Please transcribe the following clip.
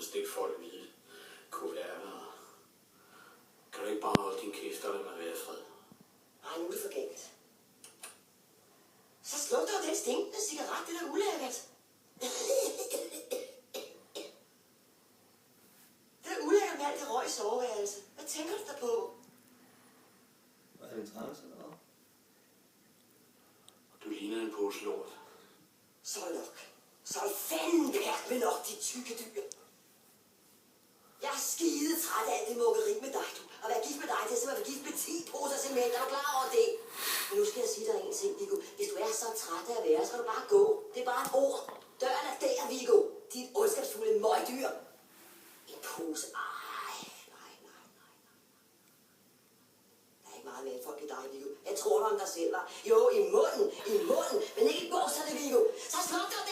stikke folk hvide kuverter. Kan du ikke bare holde din kæft og lade mig være i fred? Nej, nu er det for galt. Så sluk dog den stinkende cigaret, det er da ulækkert. Det er ulækkert med alt det røg i soveværelse. Hvad tænker du der på? Hvad er det en trans eller hvad? Du ligner en pose lort. Så er nok. Så er fanden værd med nok, de tykke dyr. Jeg er skide træt af alt det mukkeri med dig, du. At være gift med dig, det er simpelthen at være gift med 10 poser cement. Er du klar over det? Men nu skal jeg sige dig en ting, Viggo. Hvis du er så træt af at være, så skal du bare gå. Det er bare et ord. Døren er der, Viggo. Dit ondskabsfulde møgdyr. En pose. Nej. Der er ikke meget mere folk i dig, Viggo. Jeg tror dig om dig selv, var. Jo, i munden. Men ikke i bukserne, Viggo. Så sluk dig